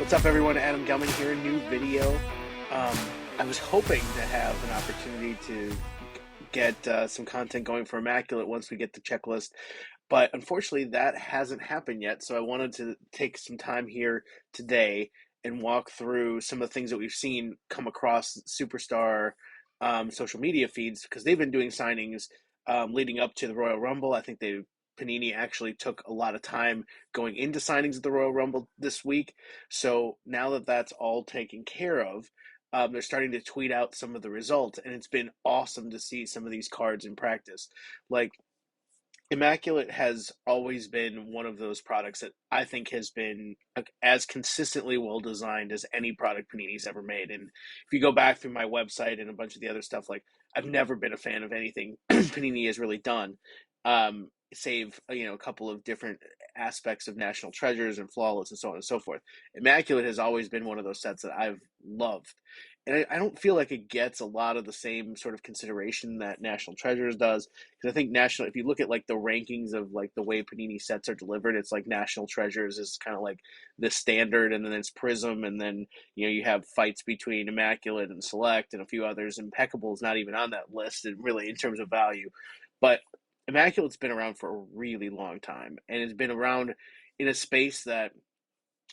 What's up, everyone? Adam Gelman here, a new video. Um, I was hoping to have an opportunity to get some content going for Immaculate once we get the checklist, but unfortunately that hasn't happened yet. So I wanted to take some time here today and walk through some of the things that we've seen come across Superstar social media feeds because they've been doing signings leading up to the Royal Rumble. I think Panini actually took a lot of time going into signings at the Royal Rumble this week. So now that that's all taken care of, they're starting to tweet out some of the results, and it's been awesome to see some of these cards in practice. Like, Immaculate has always been one of those products that I think has been as consistently well designed as any product Panini's ever made. And if you go back through my website and a bunch of the other stuff, like, I've never been a fan of anything Panini has really done, save a couple of different aspects of National Treasures and Flawless and so on and so forth. Immaculate has always been one of those sets that I've loved. And I don't feel like it gets a lot of the same sort of consideration that National Treasures does. Because I think National, if you look at like the rankings of like the way Panini sets are delivered, it's like National Treasures is kind of like the standard, and then it's Prism, and then you have fights between Immaculate and Select and a few others. Impeccable is not even on that list, really, in terms of value. But Immaculate's been around for a really long time, and it's been around in a space that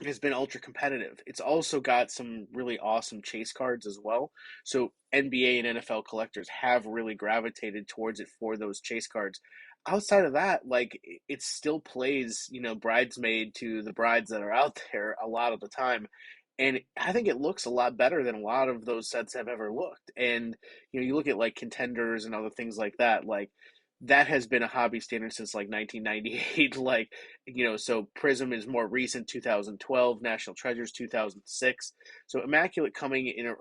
has been ultra competitive. It's also got some really awesome chase cards as well. So NBA and NFL collectors have really gravitated towards it for those chase cards. Outside of that, like, it still plays, bridesmaid to the brides that are out there a lot of the time. And I think it looks a lot better than a lot of those sets have ever looked. And you look at like contenders and other things like that, like that has been a hobby standard since like 1998. Like, so Prism is more recent, 2012, National Treasures 2006. So Immaculate coming in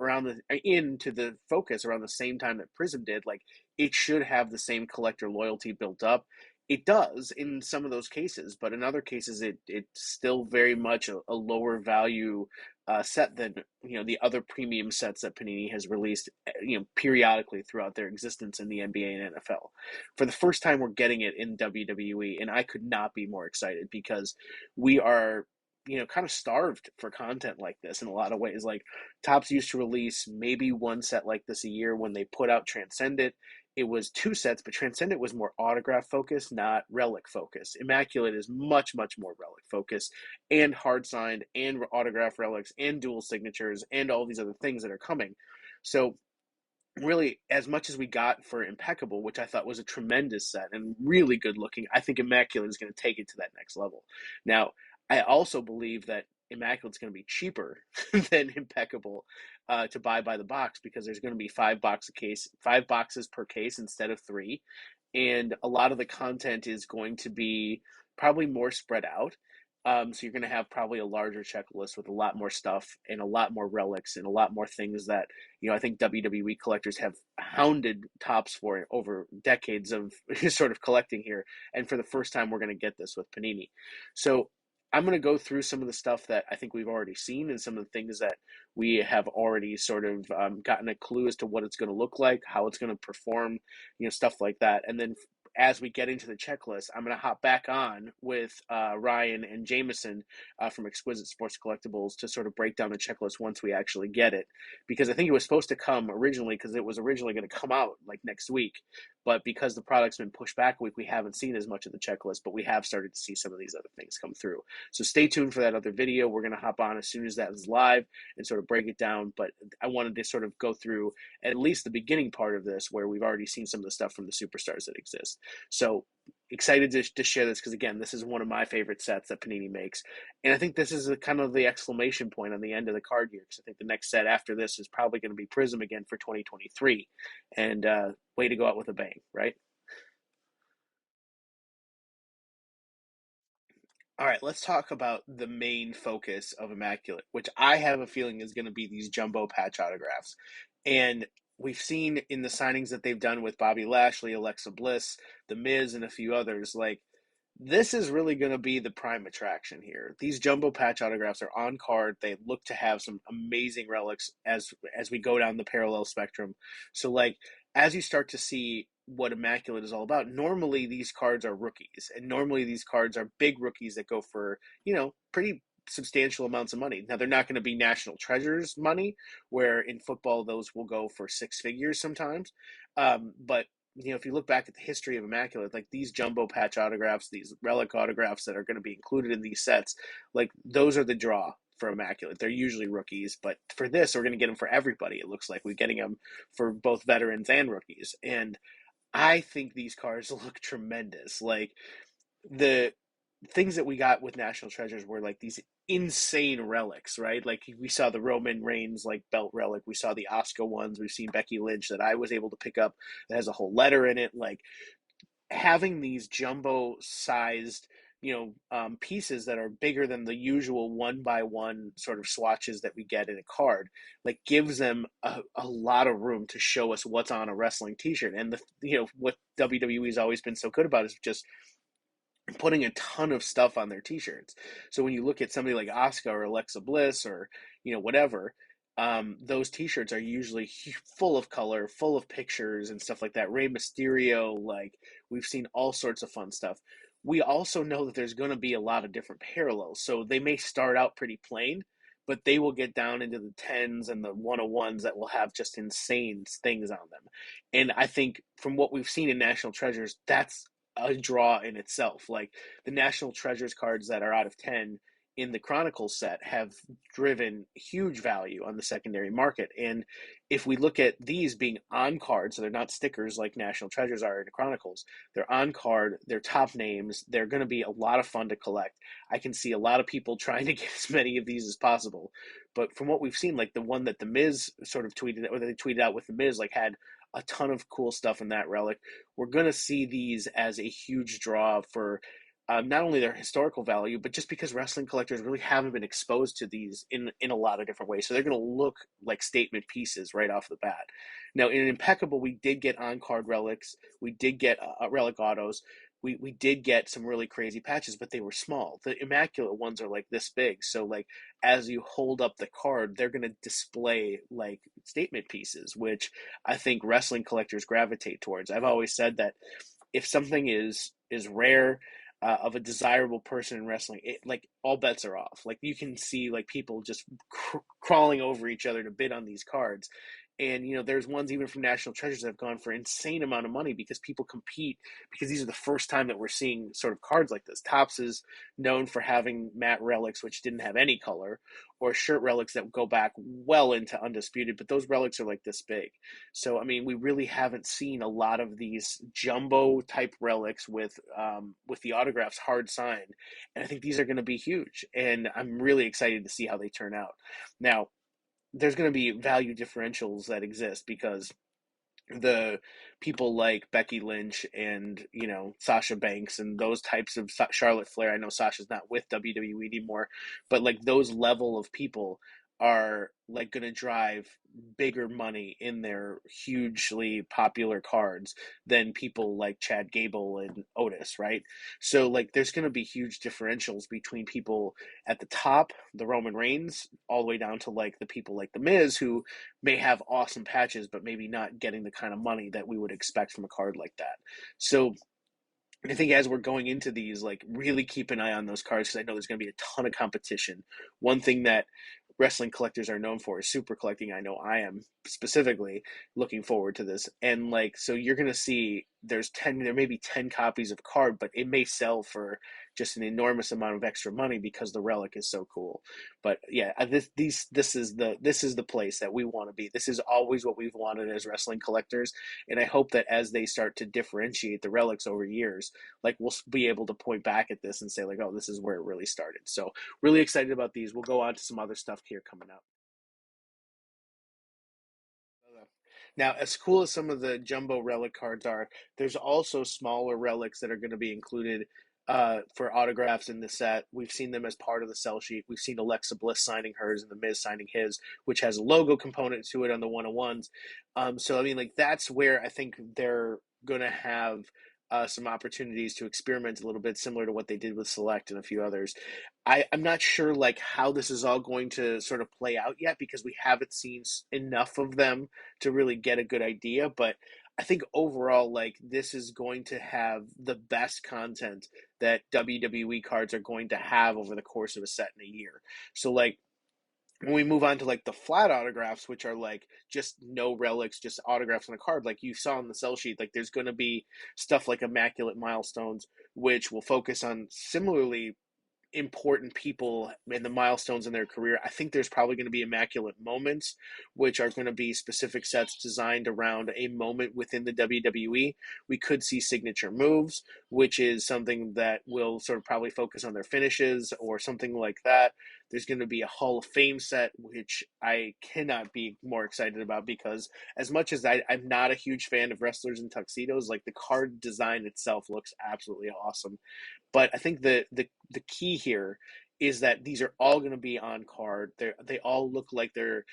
into the focus around the same time that Prism did, like, it should have the same collector loyalty built up. It does in some of those cases, but in other cases it's still very much a lower value set than the other premium sets that Panini has released periodically throughout their existence in the NBA and NFL. For the first time, we're getting it in WWE, and I could not be more excited because we are kind of starved for content like this in a lot of ways. Like, Topps used to release maybe one set like this a year. When they put out Transcendent, it was two sets, but Transcendent was more autograph focused, not relic focused. Immaculate is much, much more relic focused, and hard signed, and autograph relics, and dual signatures, and all these other things that are coming. So really, as much as we got for Impeccable, which I thought was a tremendous set and really good looking, I think Immaculate is going to take it to that next level. Now, I also believe that Immaculate is going to be cheaper than Impeccable to buy by the box, because there's going to be 5 boxes per case instead of 3, and a lot of the content is going to be probably more spread out. So you're going to have probably a larger checklist with a lot more stuff and a lot more relics and a lot more things that, I think WWE collectors have hounded Topps for over decades of sort of collecting here. And for the first time, we're going to get this with Panini. So I'm going to go through some of the stuff that I think we've already seen and some of the things that we have already sort of gotten a clue as to what it's going to look like, how it's going to perform, stuff like that. And then as we get into the checklist, I'm going to hop back on with Ryan and Jameson from Exquisite Sports Collectibles to sort of break down the checklist once we actually get it. Because I think it was supposed to come originally, because it was originally going to come out like next week. But because the product's been pushed back a week, we haven't seen as much of the checklist, but we have started to see some of these other things come through. So stay tuned for that other video. We're going to hop on as soon as that is live and sort of break it down. But I wanted to sort of go through at least the beginning part of this, where we've already seen some of the stuff from the superstars that exist. So excited to share this, because again, this is one of my favorite sets that Panini makes, and I think this is kind of the exclamation point on the end of the card here, because I think the next set after this is probably going to be Prism again for 2023, and way to go out with a bang, right? All right, let's talk about the main focus of Immaculate, which I have a feeling is going to be these jumbo patch autographs. And we've seen in the signings that they've done with Bobby Lashley, Alexa Bliss, The Miz, and a few others, like, this is really going to be the prime attraction here. These jumbo patch autographs are on card. They look to have some amazing relics as we go down the parallel spectrum. So, like, as you start to see what Immaculate is all about, normally these cards are rookies, and normally these cards are big rookies that go for, pretty substantial amounts of money. Now they're not going to be national treasures money, where in football those will go for six figures sometimes. But if you look back at the history of Immaculate, like these jumbo patch autographs, these relic autographs that are going to be included in these sets, like those are the draw for Immaculate. They're usually rookies, but for this, we're going to get them for everybody. It looks like we're getting them for both veterans and rookies. And I think these cards look tremendous. Like the things that we got with National Treasures were like these insane relics, right? Like we saw the Roman Reigns like belt relic, we saw the Oscar ones, we've seen Becky Lynch that I was able to pick up that has a whole letter in it. Like having these jumbo sized pieces that are bigger than the usual one by one sort of swatches that we get in a card, like gives them a lot of room to show us what's on a wrestling t-shirt. And what WWE has always been so good about is just putting a ton of stuff on their t-shirts. So when you look at somebody like Asuka or Alexa Bliss or whatever, those t-shirts are usually full of color, full of pictures and stuff like that. Rey Mysterio, like we've seen all sorts of fun stuff. We also know that there's going to be a lot of different parallels. So they may start out pretty plain, but they will get down into the tens and the 101s that will have just insane things on them. And I think from what we've seen in National Treasures, that's a draw in itself. Like the National Treasures cards that are out of 10 in the Chronicles set have driven huge value on the secondary market. And if we look at these being on card, so they're not stickers like National Treasures are in the Chronicles, they're on card, they're top names, they're going to be a lot of fun to collect. I can see a lot of people trying to get as many of these as possible. But from what we've seen, like the one that The Miz sort of tweeted, or they tweeted out with The Miz, like had a ton of cool stuff in that relic. We're going to see these as a huge draw for not only their historical value, but just because wrestling collectors really haven't been exposed to these in a lot of different ways. So they're going to look like statement pieces right off the bat. Now, in Impeccable, we did get on-card relics. We did get relic autos. We did get some really crazy patches, but they were small. The Immaculate ones are like this big. So like as you hold up the card, they're going to display like statement pieces, which I think wrestling collectors gravitate towards. I've always said that if something is rare, of a desirable person in wrestling, like all bets are off. Like you can see like people just crawling over each other to bid on these cards. And there's ones even from National Treasures that have gone for insane amount of money because people compete, because these are the first time that we're seeing sort of cards like this. Topps is known for having matte relics which didn't have any color, or shirt relics that go back well into Undisputed, but those relics are like this big. So I mean, we really haven't seen a lot of these jumbo type relics with the autographs hard signed, and I think these are going to be huge, and I'm really excited to see how they turn out. Now, there's going to be value differentials that exist because the people like Becky Lynch and Sasha Banks and those types of Charlotte Flair. I know Sasha's not with WWE anymore, but like those level of people are like going to drive bigger money in their hugely popular cards than people like Chad Gable and Otis, right? So like there's going to be huge differentials between people at the top, the Roman Reigns, all the way down to like the people like the Miz, who may have awesome patches but maybe not getting the kind of money that we would expect from a card like that. So I think as we're going into these, like really keep an eye on those cards, because I know there's going to be a ton of competition. One thing that wrestling collectors are known for is super collecting. I know I am specifically looking forward to this. And like, so you're going to see there may be 10 copies of card, but it may sell for just an enormous amount of extra money because the relic is so cool. But yeah, this is the place that we want to be. This is always what we've wanted as wrestling collectors. And I hope that as they start to differentiate the relics over years, like we'll be able to point back at this and say like, oh, this is where it really started. So really excited about these. We'll go on to some other stuff here coming up. Now, as cool as some of the jumbo relic cards are, there's also smaller relics that are going to be included for autographs in the set. We've seen them as part of the sell sheet. We've seen Alexa Bliss signing hers and The Miz signing his, which has a logo component to it on the 101s. So, I mean, like, that's where I think they're going to have some opportunities to experiment a little bit, similar to what they did with Select and a few others. I'm not sure like how this is all going to sort of play out yet because we haven't seen enough of them to really get a good idea. But I think overall, like, this is going to have the best content that WWE cards are going to have over the course of a set in a year. So, like, when we move on to like the flat autographs, which are like just no relics, just autographs on a card, like you saw on the sell sheet, like there's going to be stuff like Immaculate Milestones, which will focus on similarly important people and the milestones in their career. I think there's probably going to be immaculate moments, which are going to be specific sets designed around a moment within the WWE. We could see signature moves, which is something that will sort of probably focus on their finishes or something like that. There's going to be a Hall of Fame set, which I cannot be more excited about because as much as I'm not a huge fan of wrestlers in tuxedos, like the card design itself looks absolutely awesome. But I think the key here is that these are all going to be on card. They all look like they're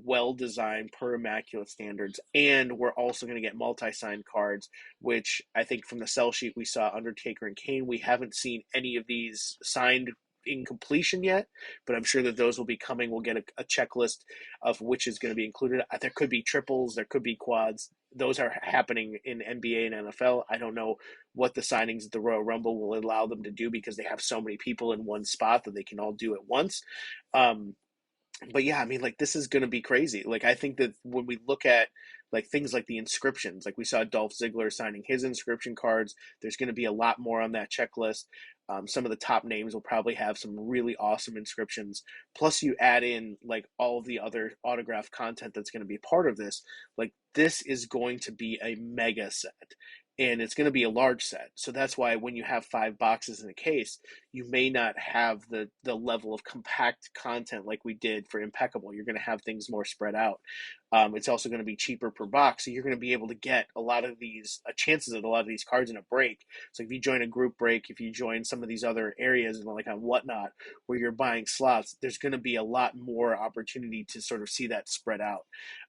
well designed per immaculate standards, and we're also going to get multi signed cards, which I think from the sell sheet we saw Undertaker and Kane. We haven't seen any of these signed in completion yet, but I'm sure that those will be coming. We'll get a checklist of which is going to be included. There could be triples, there could be quads. Those are happening in NBA and NFL. I don't know what the signings at the Royal Rumble will allow them to do because they have so many people in one spot that they can all do at once. Um, but yeah, I mean, like this is going to be crazy. Like I think that when we look at like things like the inscriptions, like we saw Dolph Ziggler signing his inscription cards, there's going to be a lot more on that checklist. Some of the top names will probably have some really awesome inscriptions. Plus, you add in like all of the other autograph content that's going to be part of this. Like this is going to be a mega set, and it's going to be a large set. So that's why when you have 5 boxes in a case, you may not have the level of compact content like we did for Impeccable. You're going to have things more spread out. It's also going to be cheaper per box, so you're going to be able to get a lot of these chances at a lot of these cards in a break. So if you join a group break, if you join some of these other areas and like on Whatnot where you're buying slots, there's going to be a lot more opportunity to sort of see that spread out.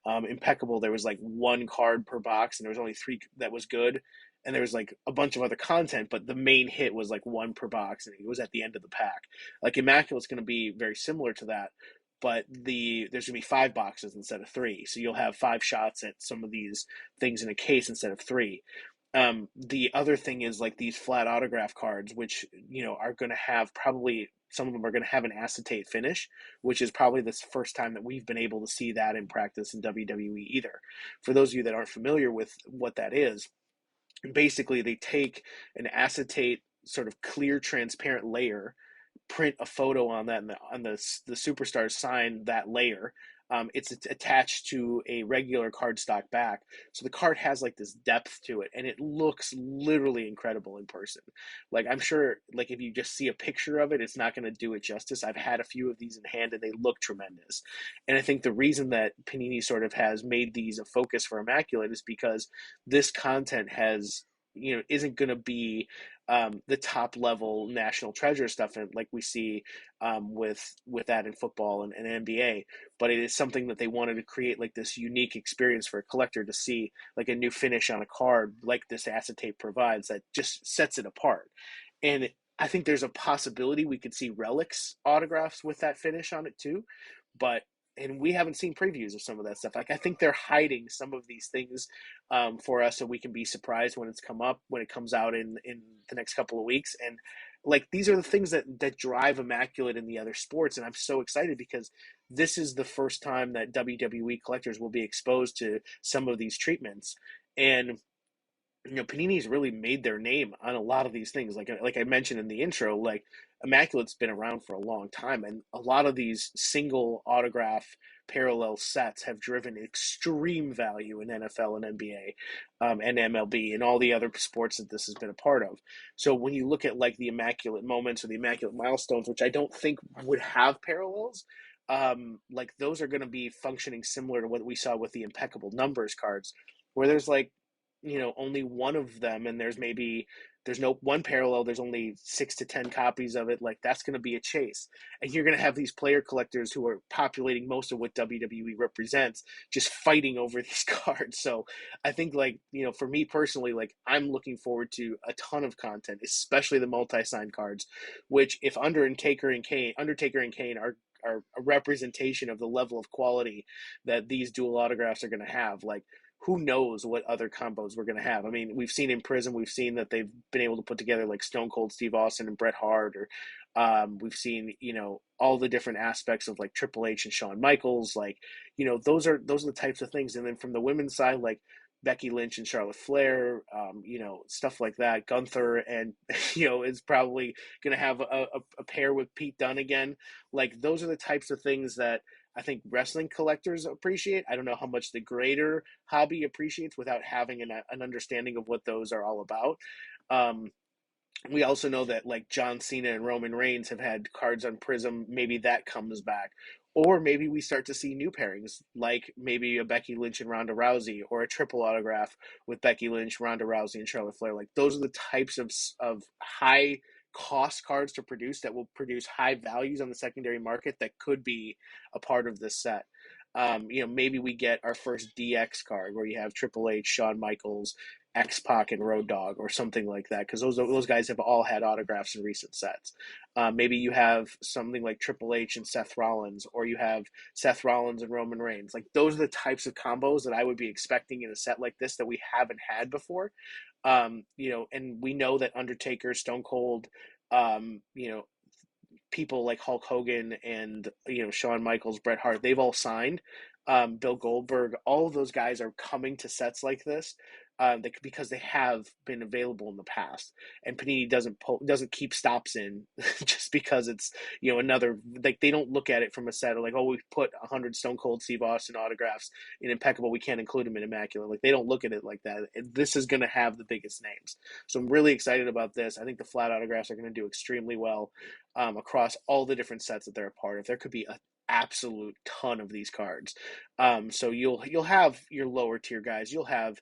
Impeccable, there was like 1 card per box, and there was only 3 that was good, and there was like a bunch of other content, but the main hit was like 1 per box, and it was at the end of the pack. Like Immaculate's going to be very similar to that, but there's going to be 5 boxes instead of 3, so you'll have 5 shots at some of these things in a case instead of 3. The other thing is like these flat autograph cards, which are going to have probably some of them are going to have an acetate finish, which is probably the first time that we've been able to see that in practice in WWE either. For those of you that aren't familiar with what that is, basically they take an acetate sort of clear transparent layer, print a photo on that, and the superstars sign that layer. It's attached to a regular cardstock back, so the card has like this depth to it, and it looks literally incredible in person. Like I'm sure, like if you just see a picture of it, it's not going to do it justice. I've had a few of these in hand, and they look tremendous. And I think the reason that Panini sort of has made these a focus for Immaculate is because this content has isn't going to be the top level national treasure stuff like we see with that in football and NBA, but it is something that they wanted to create like this unique experience for a collector to see like a new finish on a card like this acetate provides that just sets it apart. And I think there's a possibility we could see relics autographs with that finish on it too, but and we haven't seen previews of some of that stuff. Like I think they're hiding some of these things for us so we can be surprised when it comes out in the next couple of weeks. And like these are the things that drive Immaculate in the other sports, and I'm so excited because this is the first time that WWE collectors will be exposed to some of these treatments. And Panini's really made their name on a lot of these things. Like I mentioned in the intro, like Immaculate's been around for a long time, and a lot of these single autograph parallel sets have driven extreme value in NFL and NBA, and MLB and all the other sports that this has been a part of. So when you look at like the Immaculate moments or the Immaculate milestones, which I don't think would have parallels, like those are going to be functioning similar to what we saw with the Impeccable numbers cards, where there's like only one of them, and there's no one parallel, there's only 6 to 10 copies of it. Like that's going to be a chase, and you're going to have these player collectors who are populating most of what WWE represents just fighting over these cards. So I think like for me personally, like I'm looking forward to a ton of content, especially the multi-sign cards, which if Undertaker and Kane are a representation of the level of quality that these dual autographs are going to have. Like who knows what other combos we're going to have. I mean, we've seen in Prism, we've seen that they've been able to put together like Stone Cold Steve Austin and Bret Hart, or we've seen, all the different aspects of like Triple H and Shawn Michaels. Like, those are the types of things. And then from the women's side, like Becky Lynch and Charlotte Flair, stuff like that. Gunther and is probably going to have a pair with Pete Dunne again. Like, those are the types of things that I think wrestling collectors appreciate. I don't know how much the greater hobby appreciates without having an understanding of what those are all about. Um, we also know that like John Cena and Roman Reigns have had cards on Prism. Maybe that comes back. Or maybe we start to see new pairings, like maybe a Becky Lynch and Ronda Rousey, or a triple autograph with Becky Lynch, Ronda Rousey, and Charlotte Flair. Like, those are the types of high cost cards to produce that will produce high values on the secondary market that could be a part of this set. Maybe we get our first DX card where you have Triple H, Shawn Michaels, X Pac, and Road Dogg, or something like that, because those guys have all had autographs in recent sets. Maybe you have something like Triple H and Seth Rollins, or you have Seth Rollins and Roman Reigns. Like, those are the types of combos that I would be expecting in a set like this that we haven't had before. And we know that Undertaker, Stone Cold, um, you know, people like Hulk Hogan and Shawn Michaels, Bret Hart, they've all signed. Bill Goldberg, all of those guys are coming to sets like this, because they have been available in the past, and Panini doesn't keep stops in just because it's another, like, they don't look at it from a set of like, oh, we've put 100 Stone Cold Steve Austin autographs in Impeccable, we can't include them in Immaculate. Like, they don't look at it like that. This is going to have the biggest names, so I'm really excited about this. I think the flat autographs are going to do extremely well across all the different sets that they're a part of. There could be an absolute ton of these cards. So you'll have your lower tier guys. You'll have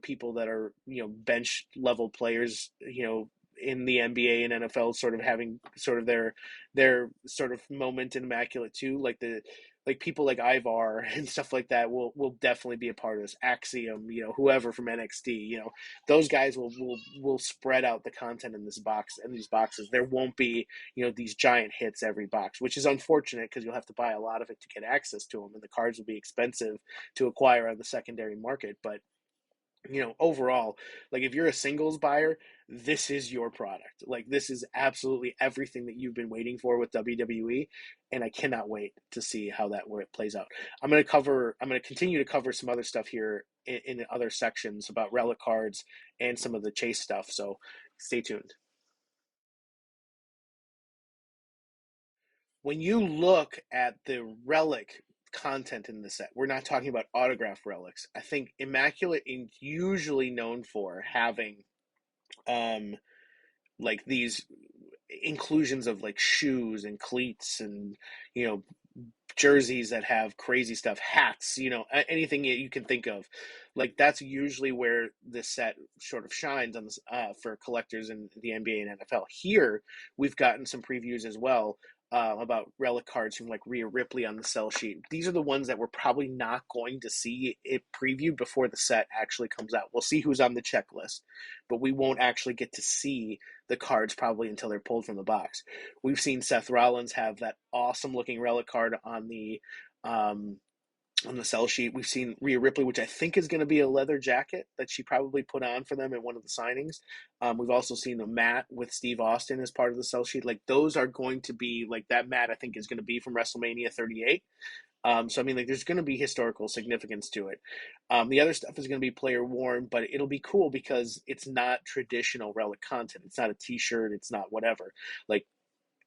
people that are bench level players. In the NBA and NFL, sort of having sort of their sort of moment in Immaculate too, like people like Ivar and stuff like that will definitely be a part of this. Axiom, whoever from NXT, those guys will spread out the content in this box and these boxes. There won't be these giant hits every box, which is unfortunate because you'll have to buy a lot of it to get access to them, and the cards will be expensive to acquire on the secondary market. But overall, like, if you're a singles buyer, this is your product. Like, this is absolutely everything that you've been waiting for with WWE, and I cannot wait to see how that where it plays out. I'm going to continue to cover some other stuff here in other sections about relic cards and some of the chase stuff. So stay tuned. When you look at the relic content in the set, we're not talking about autograph relics. I think Immaculate is usually known for having um like these inclusions of like shoes and cleats and you know jerseys that have crazy stuff, hats, anything you can think of. Like, that's usually where this set sort of shines on this, for collectors in the NBA and NFL. Here, we've gotten some previews as well. About relic cards from like Rhea Ripley on the sell sheet. These are the ones that we're probably not going to see it previewed before the set actually comes out. We'll see who's on the checklist, but we won't actually get to see the cards probably until they're pulled from the box. We've seen Seth Rollins have that awesome looking relic card um, on the sell sheet. We've seen Rhea Ripley, which I think is going to be a leather jacket that she probably put on for them in one of the signings. We've also seen a mat with Steve Austin as part of the sell sheet. Like, those are going to be like, that mat I think is going to be from WrestleMania 38. So I mean, like, there's going to be historical significance to it. The other stuff is going to be player worn, but it'll be cool because it's not traditional relic content. It's not a T-shirt. It's not whatever. Like,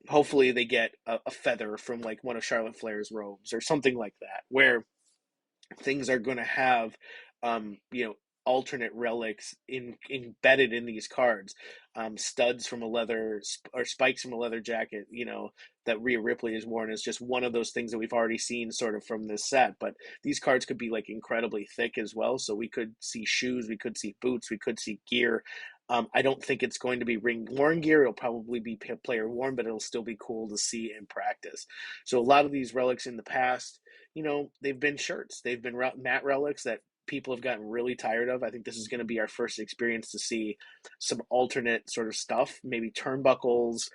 hopefully they get a feather from like one of Charlotte Flair's robes or something like that, where things are going to have, alternate relics embedded in these cards. Studs from a leather or spikes from a leather jacket, that Rhea Ripley has worn is just one of those things that we've already seen sort of from this set. But these cards could be like incredibly thick as well. So we could see shoes, we could see boots, we could see gear. I don't think it's going to be ring worn gear. It'll probably be player worn, but it'll still be cool to see in practice. So a lot of these relics in the past, they've been shirts, they've been matte relics that people have gotten really tired of. I think this is going to be our first experience to see some alternate sort of stuff, maybe turnbuckles,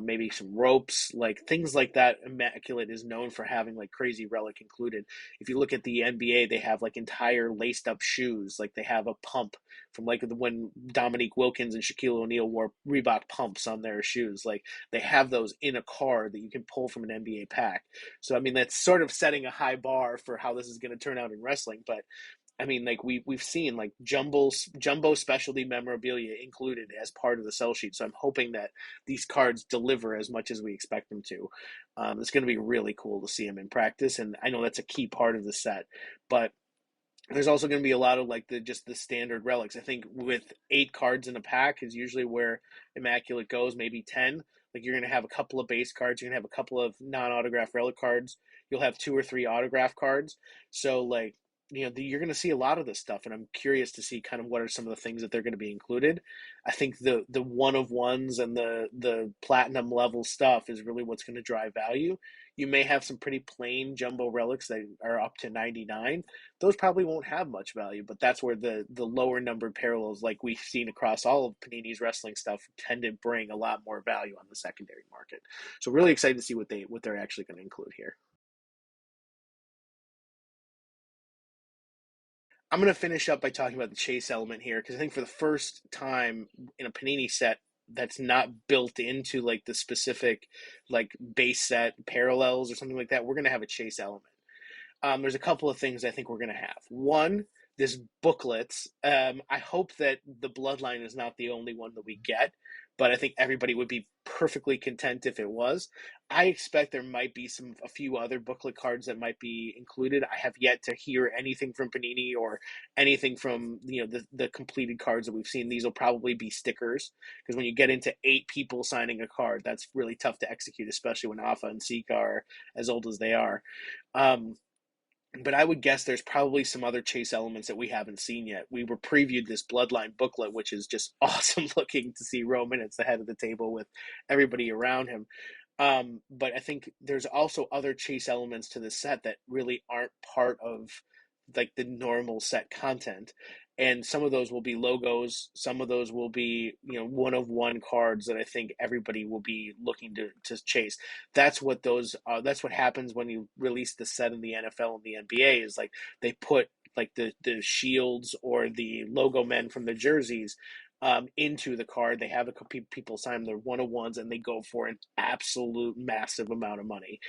maybe some ropes, like things like that. Immaculate is known for having like crazy relic included. If you look at the NBA, they have like entire laced up shoes. Like they have a pump from like when Dominique Wilkins and Shaquille O'Neal wore Reebok pumps on their shoes. Like they have those in a card that you can pull from an NBA pack. So I mean that's sort of setting a high bar for how this is going to turn out in wrestling. But I mean, like we've seen like jumbo specialty memorabilia included as part of the sell sheet. So I'm hoping that these cards deliver as much as we expect them to. It's going to be really cool to see them in practice, and I know that's a key part of the set. But there's also going to be a lot of like the standard relics. I think with 8 cards in a pack is usually where Immaculate goes, maybe 10. Like you're going to have a couple of base cards, you're going to have a couple of non-autograph relic cards, you'll have 2 or 3 autograph cards. So like you're going to see a lot of this stuff, and I'm curious to see kind of what are some of the things that they're going to be included. I think the one of ones and the platinum level stuff is really what's going to drive value. You may have some pretty plain jumbo relics that are up to 99. Those probably won't have much value, but that's where the lower numbered parallels, like we've seen across all of Panini's wrestling stuff, tend to bring a lot more value on the secondary market. So really excited to see what they're actually going to include here. I'm going to finish up by talking about the chase element here because I think for the first time in a Panini set that's not built into like the specific like base set parallels or something like that, we're going to have a chase element. There's a couple of things I think we're going to have. One, this booklets. I hope that the Bloodline is not the only one that we get, but I think everybody would be perfectly content if it was. I expect there might be a few other booklet cards that might be included. I have yet to hear anything from Panini or anything from the completed cards that we've seen. These will probably be stickers because when you get into 8 people signing a card, that's really tough to execute, especially when Alpha and Sika are as old as they are. Um, but I would guess there's probably some other chase elements that we haven't seen yet. We were previewed this Bloodline booklet, which is just awesome looking to see Roman at the head of the table with everybody around him. But I think there's also other chase elements to the set that really aren't part of like the normal set content. And some of those will be logos. Some of those will be, one of one cards that I think everybody will be looking to chase. That's what those that's what happens when you release the set in the NFL and the NBA is like they put like the shields or the logo men from the jerseys into the card. They have a couple people sign their one of ones and they go for an absolute massive amount of money.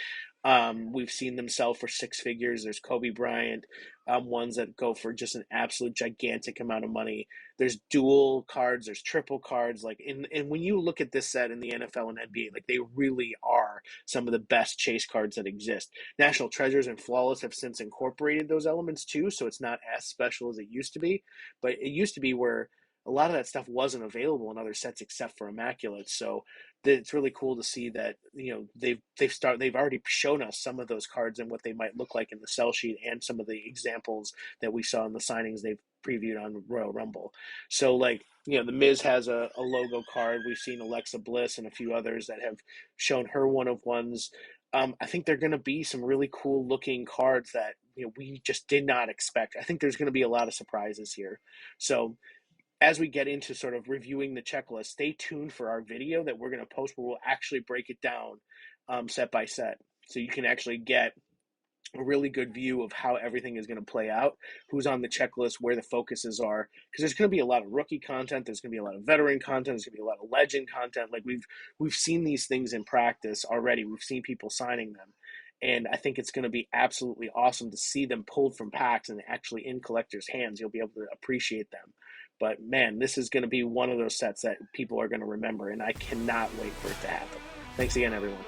We've seen them sell for 6 figures. There's Kobe Bryant ones that go for just an absolute gigantic amount of money. There's dual cards. There's triple cards. Like and when you look at this set in the NFL and NBA, like they really are some of the best chase cards that exist. National Treasures and Flawless have since incorporated those elements too, so it's not as special as it used to be. But it used to be where a lot of that stuff wasn't available in other sets except for Immaculate. So it's really cool to see that they've already shown us some of those cards and what they might look like in the sell sheet and some of the examples that we saw in the signings they've previewed on Royal Rumble. So like the Miz has a logo card. We've seen Alexa Bliss and a few others that have shown her one of ones. I think they're going to be some really cool looking cards that we just did not expect. I think there's going to be a lot of surprises here. So as we get into sort of reviewing the checklist, stay tuned for our video that we're going to post where we'll actually break it down set by set. So you can actually get a really good view of how everything is going to play out, who's on the checklist, where the focuses are, because there's going to be a lot of rookie content, there's going to be a lot of veteran content, there's going to be a lot of legend content. Like we've seen these things in practice already. We've seen people signing them. And I think it's going to be absolutely awesome to see them pulled from packs and actually in collectors' hands. You'll be able to appreciate them. But man, this is going to be one of those sets that people are going to remember, and I cannot wait for it to happen. Thanks again, everyone.